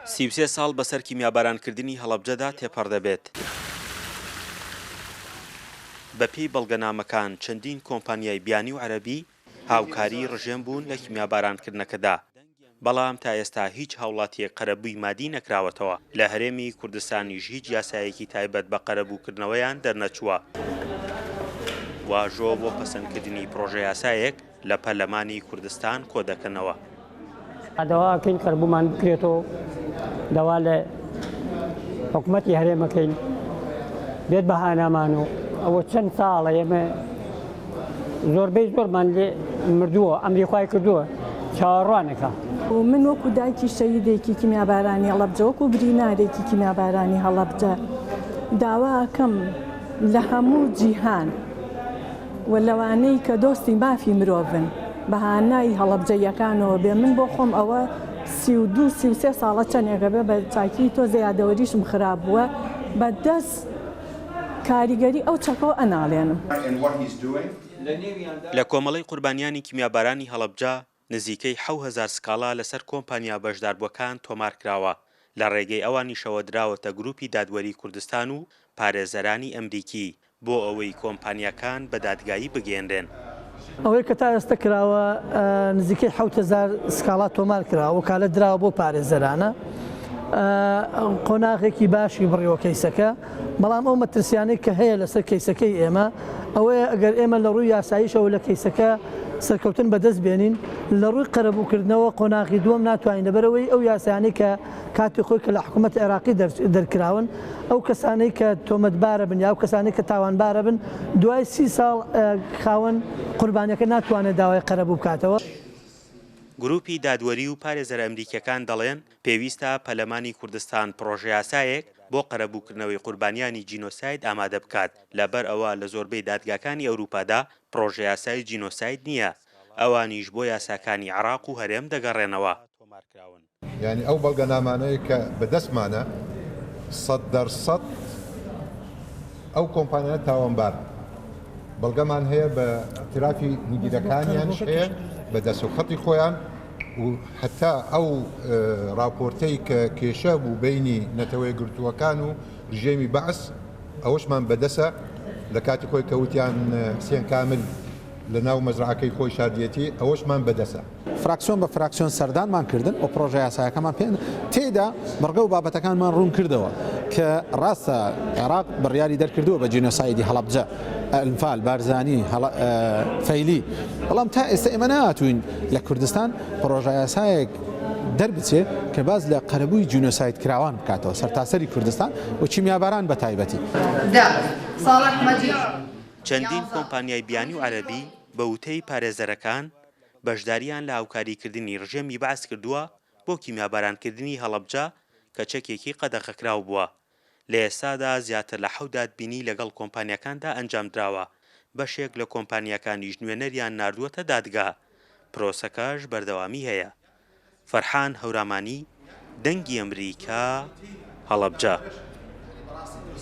33 ساڵ بەسەر کیمیابارانکردنی هەڵەبجەدا تێپەڕ دەبێت. بەپێی بەڵگەنامەکان چەندین کۆمپانیای بیانی و عەرەبی هاوکاری ڕژێم بوون لە کیمیابارانکردنەکەدا، بەڵام تا ئێستا هیچ هاوڵاتیەک قەرەبووی مادی نەکراوەتەوە. لە هەرێمی کوردستانیش هیچ یاسایەکی تایبەت بە قەرەبووکردنەوەیان دەرنەچووە. واژۆ بۆ پەسەندکردنی پرۆژە یاسایەک لە پەرلەمانی کوردستان کۆ دەکەنەوە. داواکەین قەرەبوومان بکرێتەوە، داوا لە حکوومەتی هەرێمەکەین بێت بەهانامان و ئەوە چەند ساڵە ئێمە زۆربەی زۆرمان لێ مردووە، ئەمری خوای کردووە چاوەڕوانەکە. من وەکو دایکی شەهیدێکی کیمیابارانی هەڵەبجە، وەکو برینارێکی کیمیابارانی هەڵەبجە داواکەم لە هەموو جیهان و لەوانەی کە دۆستی مافی مرۆڤن بەهانای هەڵەبجەیەکانەوە بێ. من بۆ خۆم ئەوە 32-33 ساڵە چەندێکە بێ بە چاکی تۆ زیادەوەریشم خراپ بووە بە دەست کاریگەری ئەو چەکەوە ئەناڵێنم. لە کۆمەڵەی قوربانیانی کیمیابارانی هەڵەبجە نزیکەی 7000 سکاڵا لەسەر کۆمپانیا بەشداربووەکان تۆمارکراوە. لە ڕێگەی ئەوانیشەوە دراوەتە گروپی دادوەری کوردستان و پارێزەرانی ئەمریکی بۆ ئەوەی کۆمپانیەکان بە دادگایی بگەێنرێن. ئەوەی کە تا ئێستا کراوە نزیکەی 7000 سکاڵا تۆمار کراوە، وکالە دراوە بۆ پارێزەرانە. قۆناغێکی باشی بڕیەوە کەیسەکە، بەڵام ئەو مەترسیانەی کە هەیە لەسەر کەیسەکەی ئێمە ئەوەیە ئەگەر ئێمە لە ڕووی یاساییشەوە لە کەیسەکە سەرکەوتن بەدەست بێنین، لە ڕووی قەرەبووکردنەوە قۆناغی دووەم ناتوانین لەبەرەوەی ئەو یاسایانەی کە کاتی خۆی کە لە حکوومەت عێراقی دەرکراون، ئەو کەسانەی کە تۆمەتبارە بن یا ئەو کەسانەی کە تاوانبارە بن دوای 30 ساڵ خاوەن قوربانیەکە ناتوانێت داوای قەرەبوو بکاتەوە. گروپی دادوەری و پارێزەر ئەمریکیەکان دەڵێن پێویستە پەرلەمانی کوردستان پرۆژە یاسایەک بۆ قەرەبووکردنەوەی قوربانیانی جینۆساید ئامادە بکات. لەبەر ئەوە لە زۆربەی دادگاکانی ئەوروپادا پرۆژە یاسای جینۆساید نییە، ئەوانیش بۆ یاساکانی عێراق و هەرێم دەگەڕێنەوە. یعنی ئەو بەڵگەنامانەیە کە بەدەستمانە 100% ئەو کۆمپانیانە تاوانبار بەڵگەمان هەیە بە ئەترافی نیگیرەکانیانش هەیە بە دەسوخەتی خۆیان و حتا ئەو راپۆرتەی کە کێشە بوو بینی نەتەوەی گرتووەکان و ڕژێمی بەعس ئەوەشمان بەدەسە لە کاتی خۆی کەوتیان حسێن کامل لە ناو مەزرعەکەی خۆی شاردیەتی ئەوەشمان بەدەسە. فراکسیۆن بە فراکسیۆن سەردانمان کردن ئەو پرۆژە یاسایەکەمان پێ تێدا بەڕگە و بابەتەکانمان ڕوون کردەوە کە ڕاستە عێراق بڕیاری دەرکردووە بە جینۆسایدی هەڵەبجە، ئەلفال، بارزانی، فەیلی، بەڵام تا ئێستا ئێمە نهاتوین لە کوردستان پرۆژە یاسایەک دەربچێ کە باز لە قەرەبووی جینۆساید کراوان بکاتەوە سەرتاسەری کوردستان و کیمیاباران بە تایبەتی. چەندین کۆمپانیای بیانی و عەرەبی بە وتەی پارێزەرەکان بەشداریان لە هاوکاریکردنی ڕژێمی بەعس کردووە بۆ کیمیابارانکردنی هەڵەبجە کە چەکێکی قەدەغەکراو بووە. لە ئێستادا زیاتر لە 7 دادبینی لەگەڵ کۆمپانیەکاندا ئەنجام دراوە، بەشێک لە کۆمپانیەکانیش نوێنەریان ناردووەتە دادگا. پرۆسەکەش بەردەوامی هەیە. فەرحان هەورامانی، دەنگی ئەمریکا، هەڵەبجە.